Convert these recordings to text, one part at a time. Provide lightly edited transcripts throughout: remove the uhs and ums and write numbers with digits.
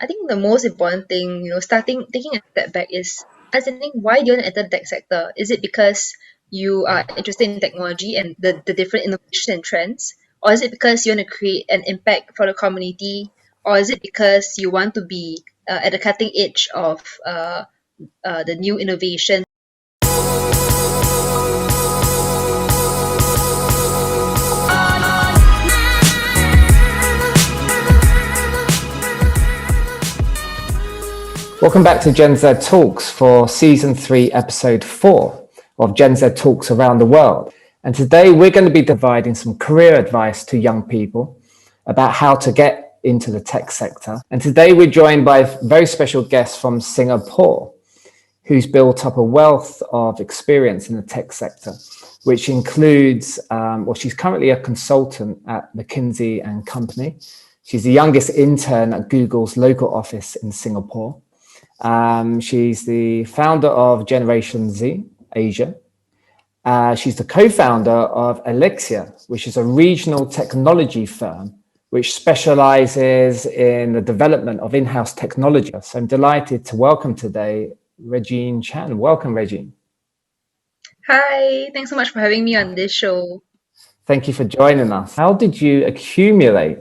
I think the most important thing, taking a step back is understanding why do you want to enter the tech sector? Is it because you are interested in technology and the different innovations and trends? Or is it because you want to create an impact for the community? Or is it because you want to be at the cutting edge of the new innovation? Welcome back to GenZ Talks for Season 3, Episode 4 of GenZ Talks around the world. And today we're going to be providing some career advice to young people about how to get into the tech sector. And today we're joined by a very special guest from Singapore, who's built up a wealth of experience in the tech sector, which includes, she's currently a consultant at McKinsey & Company. She's the youngest intern at Google's local office in Singapore. She's the founder of Generation Z Asia. She's the co-founder of Aelixir, which is a regional technology firm which specializes in the development of in-house technology. So I'm delighted to welcome today Regine Chan. Welcome, Regine. Hi, thanks so much for having me on this show. Thank you for joining us. How did you accumulate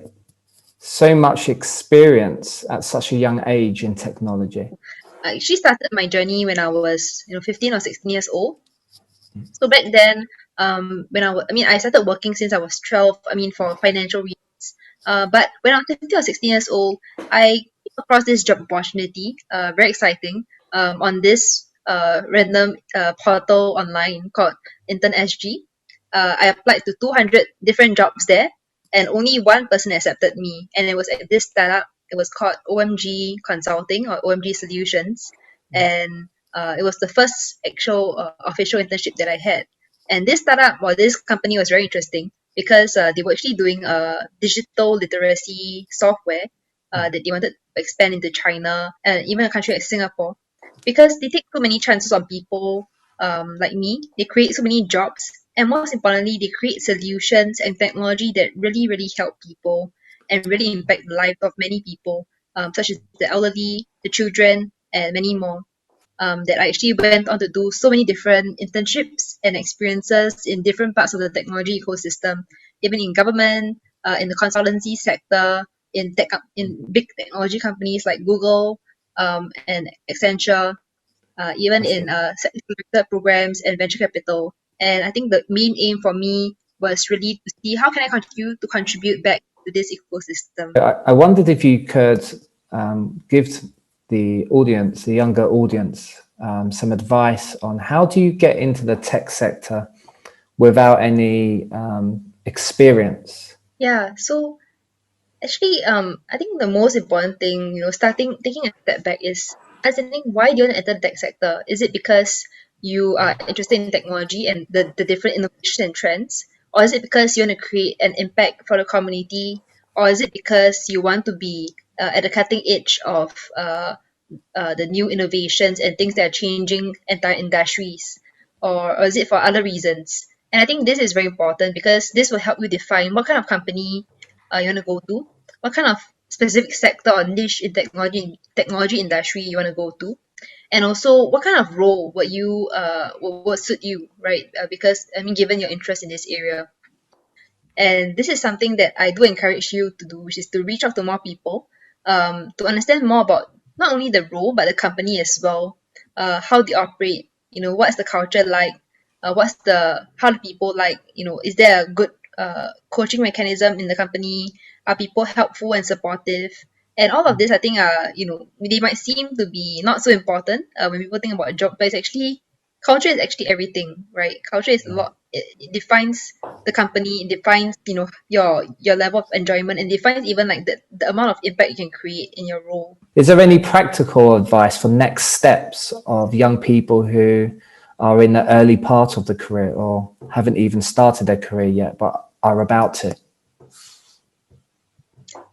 so much experience at such a young age in technology? I actually started my journey when I was 15 or 16 years old. So back then, I started working since I was 12, for financial reasons. But when I was 15 or 16 years old, I came across this job opportunity, very exciting, on this random portal online called Intern SG. I applied to 200 different jobs there, and only one person accepted me. And it was at this startup. It was called OMG Consulting or OMG Solutions. And it was the first actual official internship that I had. And this startup or this company was very interesting because they were actually doing a digital literacy software that they wanted to expand into China and even a country like Singapore. Because they take so many chances on people like me, they create so many jobs, and most importantly, they create solutions and technology that really, really help people and really impact the life of many people, such as the elderly, the children, and many more. That I actually went on to do so many different internships and experiences in different parts of the technology ecosystem, even in government, in the consultancy sector, in big technology companies like Google and Accenture, even in sector programs and venture capital. And I think the main aim for me was really to see how can I contribute back to this ecosystem. I wondered if you could give the audience, the younger audience, some advice on how do you get into the tech sector without any experience? Yeah, so actually, I think the most important thing, taking a step back is understanding why do you want to enter the tech sector? Is it because you are interested in technology and the different innovations and trends? Or is it because you want to create an impact for the community? Or is it because you want to be at the cutting edge of the new innovations and things that are changing entire industries? Or is it for other reasons? And I think this is very important because this will help you define what kind of company you want to go to, what kind of specific sector or niche in technology industry you want to go to, and also what kind of role would suit you, right? Because given your interest in this area. And this is something that I do encourage you to do, which is to reach out to more people, to understand more about not only the role but the company as well, how they operate, what's the culture like, how do people like, is there a good coaching mechanism in the company, are people helpful and supportive, and all of this I think they might seem to be not so important when people think about a job, but it's actually culture is actually everything, right? Culture is a lot. It defines the company, it defines your level of enjoyment, and defines even like the amount of impact you can create in your role. Is there any practical advice for next steps of young people who are in the early part of the career or haven't even started their career yet but are about to?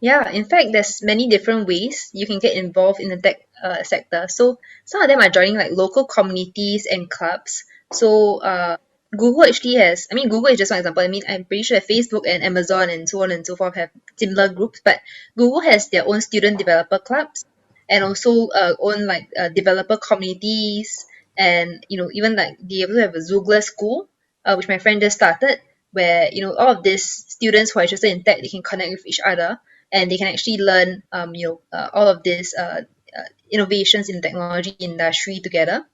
Yeah, in fact, there's many different ways you can get involved in the tech sector. So some of them are joining like local communities and clubs. So Google actually has, Google is just one example. I'm pretty sure Facebook and Amazon and so on and so forth have similar groups, but Google has their own student developer clubs. and also own like developer communities, and even like be able to have a Zoogler school, which my friend just started, where all of these students who are interested in tech, they can connect with each other, and they can actually learn all of these innovations in the technology industry together.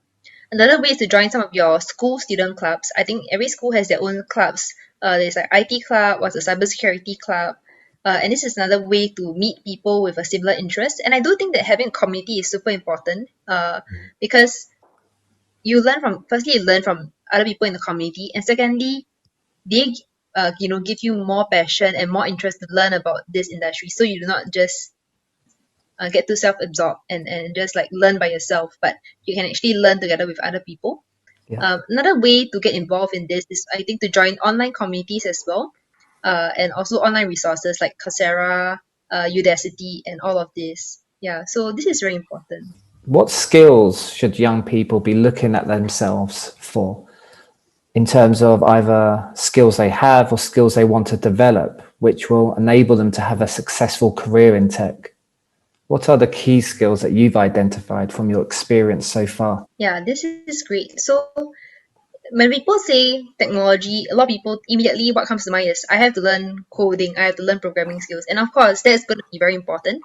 Another way is to join some of your school student clubs. I think every school has their own clubs. There's like IT club, what's a cybersecurity club, and this is another way to meet people with a similar interest. And I do think that having a community is super important, because you learn from other people in the community, and secondly, they give you more passion and more interest to learn about this industry. So you do not just get too self-absorbed and just like learn by yourself, but you can actually learn together with other people. Yeah. Another way to get involved in this is, I think, to join online communities as well, and also online resources like Coursera, Udacity, and all of this. Yeah, so this is very important. What skills should young people be looking at themselves for in terms of either skills they have or skills they want to develop, which will enable them to have a successful career in tech? What are the key skills that you've identified from your experience so far? Yeah, this is great. So when people say technology, a lot of people immediately what comes to mind is I have to learn coding, I have to learn programming skills, and of course that's going to be very important.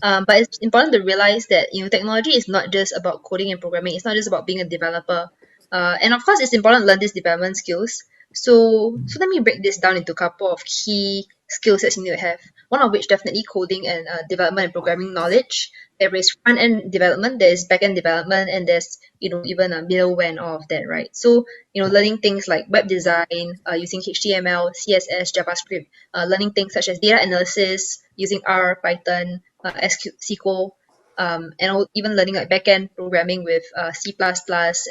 But it's important to realize that technology is not just about coding and programming. It's not just about being a developer. And of course, it's important to learn these development skills. So let me break this down into a couple of key skill sets you need to have. One of which definitely coding and development and programming knowledge. There is front end development, there is back end development, and there's even a middleware and all of that, right? So learning things like web design using HTML, CSS, JavaScript, learning things such as data analysis using R, Python, SQL, and even learning like backend programming with C++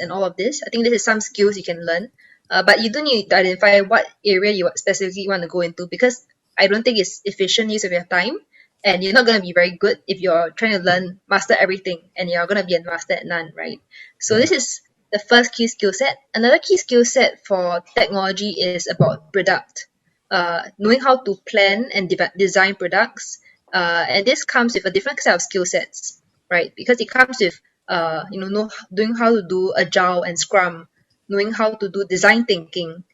and all of this. I think this is some skills you can learn, but you do need to identify what area you specifically want to go into, because I don't think it's efficient use of your time, and you're not going to be very good if you're trying to learn master everything and you're going to be a master at none, right? So this is the first key skill set. Another key skill set for technology is about product, knowing how to plan and design products, and this comes with a different set of skill sets, right? Because it comes with doing how to do agile and scrum, knowing how to do design thinking,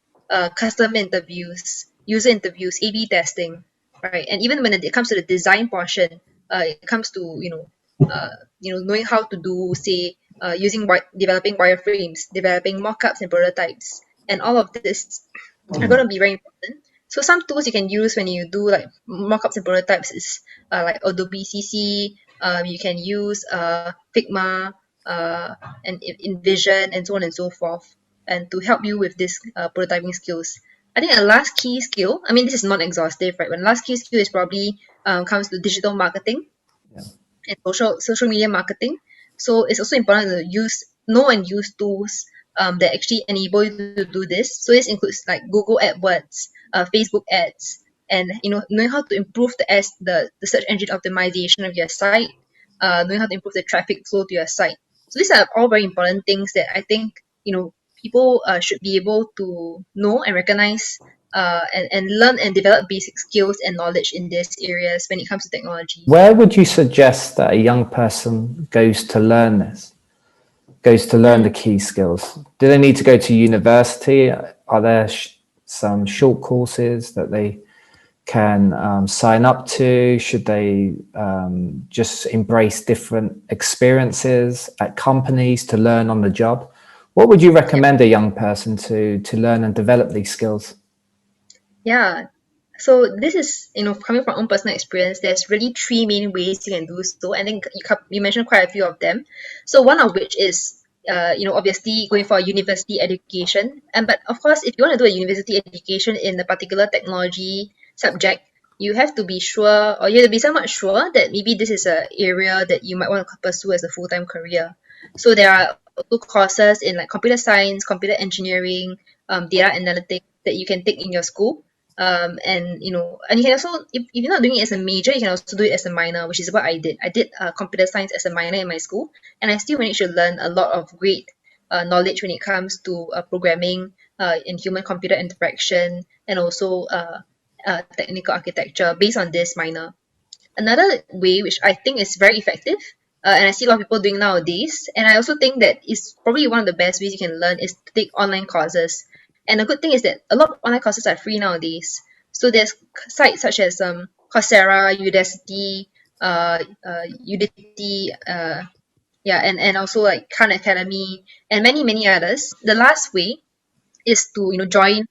customer interviews, user interviews, A/B testing, right? And even when it comes to the design portion, it comes to knowing how to do, say, developing wireframes, developing mockups and prototypes, and all of this are going to be very important. So some tools you can use when you do like mockups and prototypes is like Adobe CC. You can use Figma, and InVision, and so on and so forth, and to help you with this prototyping skills. I think a last key skill, I mean, this is non-exhaustive, right? One last key skill is probably comes to digital marketing and social media marketing. So it's also important to know and use tools that actually enable you to do this. So this includes like Google AdWords, Facebook ads, and knowing how to improve the search engine optimization of your site, knowing how to improve the traffic flow to your site. So these are all very important things that I think people should be able to know and recognize, and learn and develop basic skills and knowledge in these areas when it comes to technology. Where would you suggest that a young person goes to learn this? Goes to learn the key skills? Do they need to go to university? Are there some short courses that they can sign up to? Should they just embrace different experiences at companies to learn on the job? What would you recommend a young person to learn and develop these skills? Yeah. So this is, coming from own personal experience, there's really three main ways you can do so. I think you mentioned quite a few of them. So one of which is, obviously going for a university education. But of course, if you want to do a university education in a particular technology subject, you have to be sure, or you have to be somewhat sure that maybe this is an area that you might want to pursue as a full-time career. So there are also courses in like computer science, computer engineering, data analytics that you can take in your school. And you can also, if you're not doing it as a major, you can also do it as a minor, which is what I did. I did computer science as a minor in my school, and I still managed to learn a lot of great knowledge when it comes to programming, and human computer interaction, and also technical architecture based on this minor. Another way, which I think is very effective, and I see a lot of people doing nowadays. And I also think that it's probably one of the best ways you can learn is to take online courses. And the good thing is that a lot of online courses are free nowadays. So there's sites such as Coursera, Udacity, Udity, yeah, and also like Khan Academy and many others. The last way is to join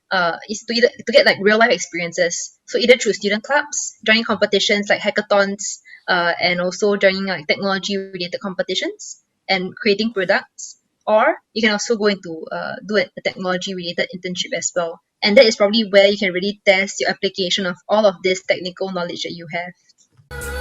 is to either to get like real life experiences. So either through student clubs, joining competitions like hackathons, and also joining like technology related competitions and creating products. Or you can also go into do a technology related internship as well. And that is probably where you can really test your application of all of this technical knowledge that you have.